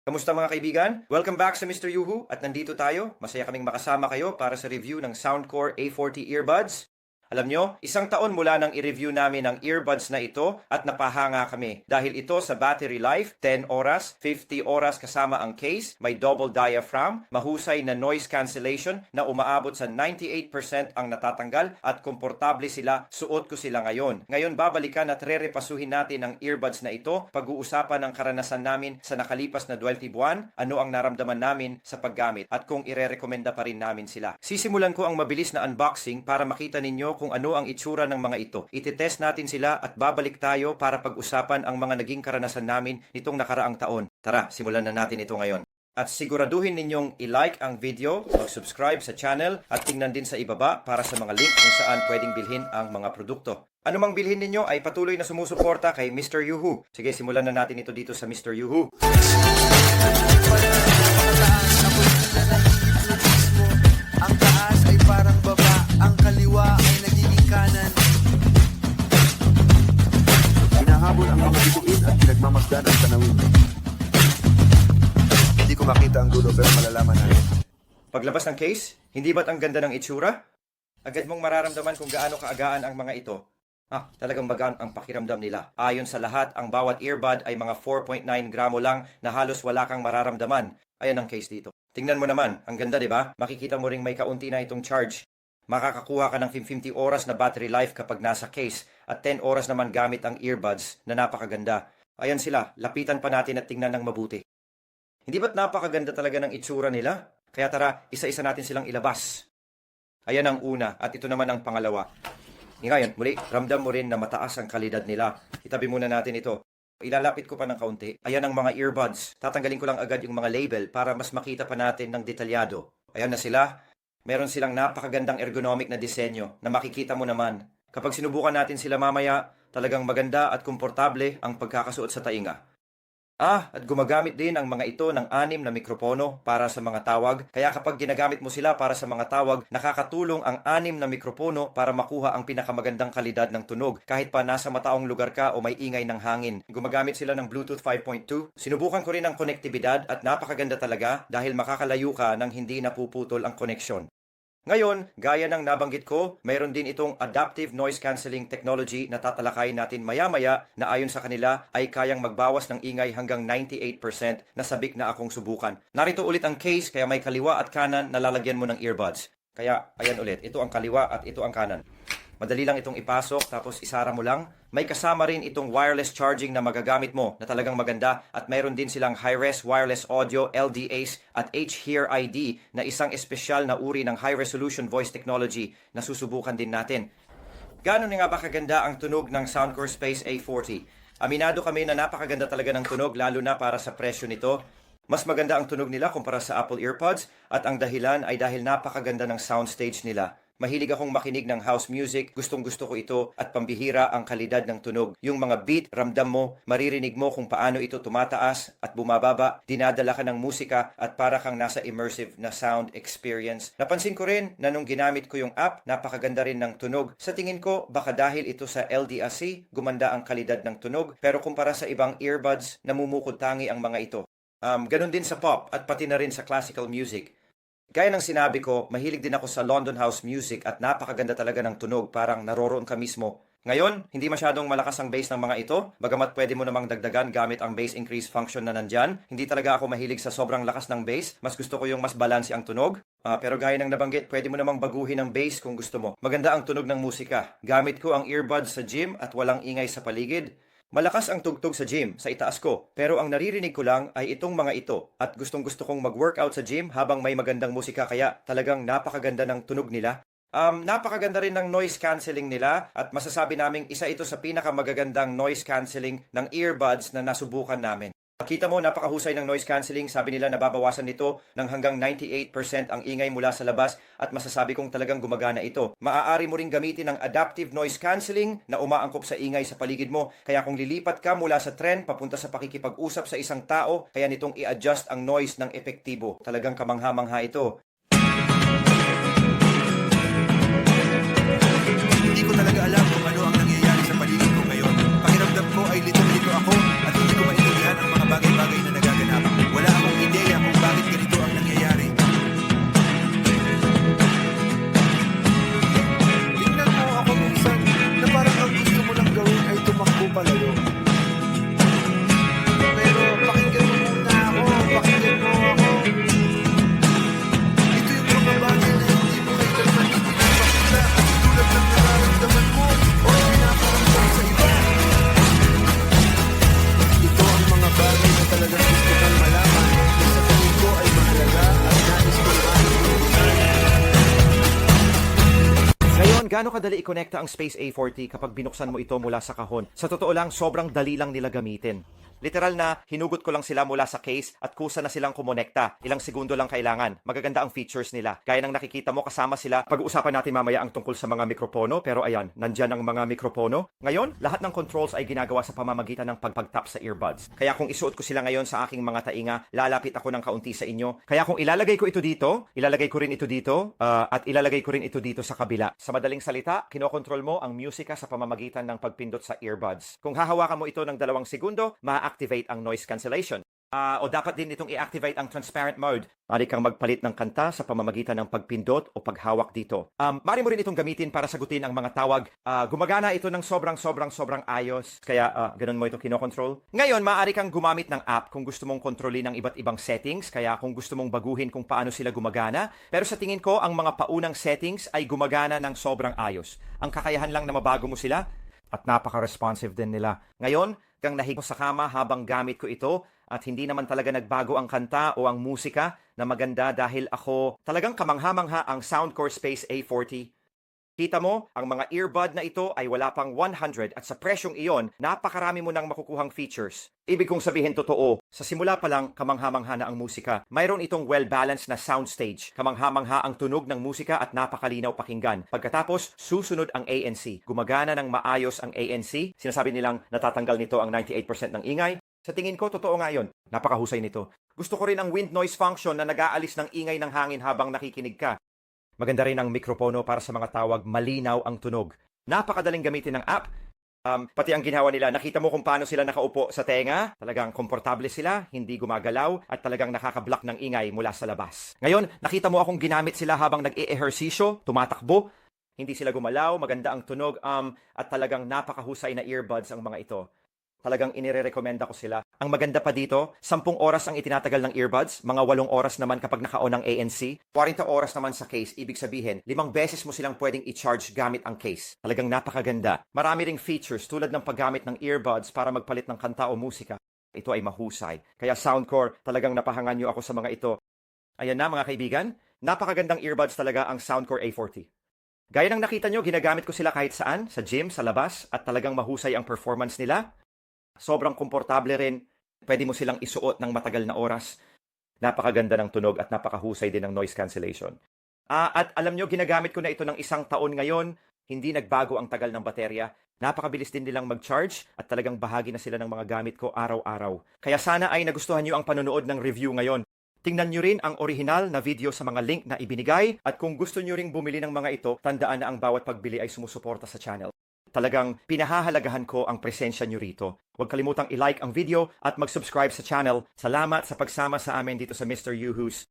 Kamusta mga kaibigan? Welcome back sa Mr. Yuhu at nandito tayo. Masaya kaming makasama kayo para sa review ng Soundcore A40 earbuds. Alam nyo, 1 taon mula nang i-review namin ang earbuds na ito at napahanga kami. Dahil ito sa battery life, 10 oras, 50 oras kasama ang case, may double diaphragm, mahusay na noise cancellation na umaabot sa 98% ang natatanggal at komportable sila, suot ko sila ngayon. Ngayon babalikan at re-repasuhin natin ang earbuds na ito, pag-uusapan ang karanasan namin sa nakalipas na 12 buwan, ano ang naramdaman namin sa paggamit at kung ire-recommenda pa rin namin sila. Sisimulan ko ang mabilis na unboxing para makita ninyo kung ano ang itsura ng mga ito. Ititest natin sila at babalik tayo para pag-usapan ang mga naging karanasan namin nitong nakaraang taon. Tara, simulan na natin ito ngayon. At siguraduhin ninyong i-like ang video, mag-subscribe sa channel at tingnan din sa ibaba para sa mga link kung saan pwedeng bilhin ang mga produkto. Ano mang bilhin ninyo ay patuloy na sumusuporta kay Mr. Yuhu. Sige, simulan na natin ito dito sa Mr. Yuhu. Ang taas ay parang baba, ang kaliwa ay nagiging kanan. Hinahabol ang mga bituin at pinagmamasdan ang tanawin. Hindi ko makita ang dulo pero malalaman natin. Paglabas ng case, hindi ba't ang ganda ng itsura? Agad mong mararamdaman kung gaano kaagaan ang mga ito. Talagang magaan ang pakiramdam nila. Ayon sa lahat, ang bawat earbud ay mga 4.9 gramo lang na halos wala kang mararamdaman. Ayan ang case dito. Tingnan mo naman, ang ganda 'di ba? Makikita mo ring may kaunti na itong charge. Makakakuha ka ng 50 oras na battery life kapag nasa case at 10 oras naman gamit ang earbuds na napakaganda. Ayan sila, lapitan pa natin at tingnan ng mabuti. Hindi ba't napakaganda talaga ng itsura nila? Kaya tara, isa-isa natin silang ilabas. Ayan ang una at ito naman ang pangalawa. Ngayon, muli, ramdam mo rin na mataas ang kalidad nila. Itabi muna natin ito. Ilalapit ko pa ng kaunti. Ayan ang mga earbuds. Tatanggalin ko lang agad yung mga label para mas makita pa natin ng detalyado. Ayan na sila. Meron silang napakagandang ergonomic na disenyo na makikita mo naman. Kapag sinubukan natin sila mamaya, talagang maganda at komportable ang pagkakasuot sa tainga. At gumagamit din ang mga ito ng 6 na mikropono para sa mga tawag. Kaya kapag ginagamit mo sila para sa mga tawag, nakakatulong ang 6 na mikropono para makuha ang pinakamagandang kalidad ng tunog. Kahit pa nasa mataong lugar ka o may ingay ng hangin. Gumagamit sila ng Bluetooth 5.2. Sinubukan ko rin ang konektibidad at napakaganda talaga dahil makakalayo ka nang hindi napuputol ang koneksyon. Ngayon, gaya ng nabanggit ko, mayroon din itong adaptive noise cancelling technology na tatalakayin natin maya-maya na ayon sa kanila ay kayang magbawas ng ingay hanggang 98% na sabik na akong subukan. Narito ulit ang case kaya may kaliwa at kanan na lalagyan mo ng earbuds. Kaya ayan ulit, ito ang kaliwa at ito ang kanan. Madali lang itong ipasok tapos isara mo lang. May kasama rin itong wireless charging na magagamit mo na talagang maganda at mayroon din silang high-res wireless audio, LDAs at H-Hear ID na isang espesyal na uri ng high-resolution voice technology na susubukan din natin. Gaano nga ba kaganda ang tunog ng Soundcore Space A40? Aminado kami na napakaganda talaga ng tunog lalo na para sa presyo nito. Mas maganda ang tunog nila kumpara sa Apple EarPods at ang dahilan ay dahil napakaganda ng soundstage nila. Mahilig akong makinig ng house music, gustong-gusto ko ito at pambihira ang kalidad ng tunog. Yung mga beat, ramdam mo, maririnig mo kung paano ito tumataas at bumababa, dinadala ka ng musika at para kang nasa immersive na sound experience. Napansin ko rin na nung ginamit ko yung app, napakaganda rin ng tunog. Sa tingin ko, baka dahil ito sa LDAC, gumanda ang kalidad ng tunog, pero kumpara sa ibang earbuds, namumukod tangi ang mga ito. Ganun din sa pop at pati na rin sa classical music. Gaya ng sinabi ko, mahilig din ako sa London House Music at napakaganda talaga ng tunog, parang naroroon ka mismo. Ngayon, hindi masyadong malakas ang bass ng mga ito, bagamat pwede mo namang dagdagan gamit ang bass increase function na nandyan. Hindi talaga ako mahilig sa sobrang lakas ng bass, mas gusto ko yung mas balanse ang tunog. Pero gaya ng nabanggit, pwede mo namang baguhin ang bass kung gusto mo. Maganda ang tunog ng musika. Gamit ko ang earbuds sa gym at walang ingay sa paligid. Malakas ang tugtog sa gym, sa itaas ko, pero ang naririnig ko lang ay itong mga ito at gustong-gusto kong mag-workout sa gym habang may magandang musika kaya talagang napakaganda ng tunog nila. Napakaganda rin ng noise cancelling nila at masasabi naming isa ito sa pinakamagagandang noise cancelling ng earbuds na nasubukan namin. Kita mo, napakahusay ng noise cancelling. Sabi nila nababawasan nito ng hanggang 98% ang ingay mula sa labas at masasabi kong talagang gumagana ito. Maaari mo ring gamitin ang adaptive noise cancelling na umaangkop sa ingay sa paligid mo. Kaya kung lilipat ka mula sa tren papunta sa pakikipag-usap sa isang tao, kaya nitong i-adjust ang noise ng epektibo. Talagang kamangha-mangha ito. Hindi ko talaga alam kung ano ang nangyayari sa paligid ko ngayon. Pakiramdam ko ay litong-lito ako at hindi ko maintindihan ang mga bagay-bagay na nagaganap. Wala ako gaano kadali i-connecta ang Space A40 kapag binuksan mo ito mula sa kahon? Sa totoo lang, sobrang dali lang nila gamitin. Literal na hinugot ko lang sila mula sa case at kusa na silang kumonekta. Ilang segundo lang kailangan. Magaganda ang features nila. Gaya ng nakikita mo, kasama sila. Pag-uusapan natin mamaya ang tungkol sa mga mikropono, pero ayan, nandyan ang mga mikropono. Ngayon, lahat ng controls ay ginagawa sa pamamagitan ng pagpag-tap sa earbuds. Kaya kung isuot ko sila ngayon sa aking mga tainga, lalapit ako ng kaunti sa inyo. Kaya kung ilalagay ko ito dito, ilalagay ko rin ito dito, at ilalagay ko rin ito dito sa kabila. Sa madaling salita, kinokontrol mo ang musika sa pamamagitan ng pagpindot sa earbuds. Kung hahawakan mo ito ng 2 segundo, activate ang noise cancellation. O dapat din itong i-activate ang transparent mode. Maaari kang magpalit ng kanta sa pamamagitan ng pagpindot o paghawak dito. Maaari mo rin itong gamitin para sagutin ang mga tawag. Gumagana ito ng sobrang ayos. Kaya ganun mo ito kinokontrol. Ngayon, maaari kang gumamit ng app kung gusto mong kontrolin ang iba't ibang settings. Kaya kung gusto mong baguhin kung paano sila gumagana. Pero sa tingin ko, ang mga paunang settings ay gumagana ng sobrang ayos. Ang kakayahan lang na mabago mo sila at napaka-responsive din nila. Ngayon, kang nahigo sa kama habang gamit ko ito at hindi naman talaga nagbago ang kanta o ang musika na maganda dahil ako talagang kamangha-mangha ang Soundcore Space A40. Kita mo, ang mga earbud na ito ay wala pang 100 at sa presyong iyon, napakarami mo nang makukuhang features. Ibig kong sabihin totoo, sa simula pa lang, kamangha-mangha na ang musika. Mayroon itong well-balanced na soundstage. Kamangha-mangha ang tunog ng musika at napakalinaw pakinggan. Pagkatapos, susunod ang ANC. Gumagana ng maayos ang ANC. Sinasabi nilang natatanggal nito ang 98% ng ingay. Sa tingin ko, totoo nga yun. Napakahusay nito. Gusto ko rin ang wind noise function na nag-aalis ng ingay ng hangin habang nakikinig ka. Maganda rin ang mikropono para sa mga tawag, malinaw ang tunog. Napakadaling gamitin ng app. Pati ang ginawa nila, nakita mo kung paano sila nakaupo sa tenga. Talagang komportable sila, hindi gumagalaw, at talagang nakaka-block ng ingay mula sa labas. Ngayon, nakita mo akong ginamit sila habang nag-e-ehersisyo, tumatakbo. Hindi sila gumalaw, maganda ang tunog, at talagang napakahusay na earbuds ang mga ito. Talagang inirerekomenda ko sila. Ang maganda pa dito, 10 oras ang itinatagal ng earbuds, mga 8 oras naman kapag naka-on ang ANC, 40 oras naman sa case, ibig sabihin, 5 beses mo silang pwedeng i-charge gamit ang case. Talagang napakaganda. Marami ring features tulad ng paggamit ng earbuds para magpalit ng kanta o musika. Ito ay mahusay. Kaya Soundcore, talagang napahangan niyo ako sa mga ito. Ayan na mga kaibigan, napakagandang earbuds talaga ang Soundcore A40. Gaya ng nakita nyo, ginagamit ko sila kahit saan, sa gym, sa labas, at talagang mahusay ang performance nila. Sobrang komportable rin. Pwede mo silang isuot ng matagal na oras. Napakaganda ng tunog at napakahusay din ng noise cancellation. At alam nyo, ginagamit ko na ito ng 1 taon ngayon. Hindi nagbago ang tagal ng baterya. Napakabilis din nilang mag-charge at talagang bahagi na sila ng mga gamit ko araw-araw. Kaya sana ay nagustuhan nyo ang panonood ng review ngayon. Tingnan nyo rin ang original na video sa mga link na ibinigay. At kung gusto nyo ring bumili ng mga ito, tandaan na ang bawat pagbili ay sumusuporta sa channel. Talagang pinahahalagahan ko ang presensya nyo rito. Huwag kalimutang i-like ang video at mag-subscribe sa channel. Salamat sa pagsama sa amin dito sa Mr. Yuhus.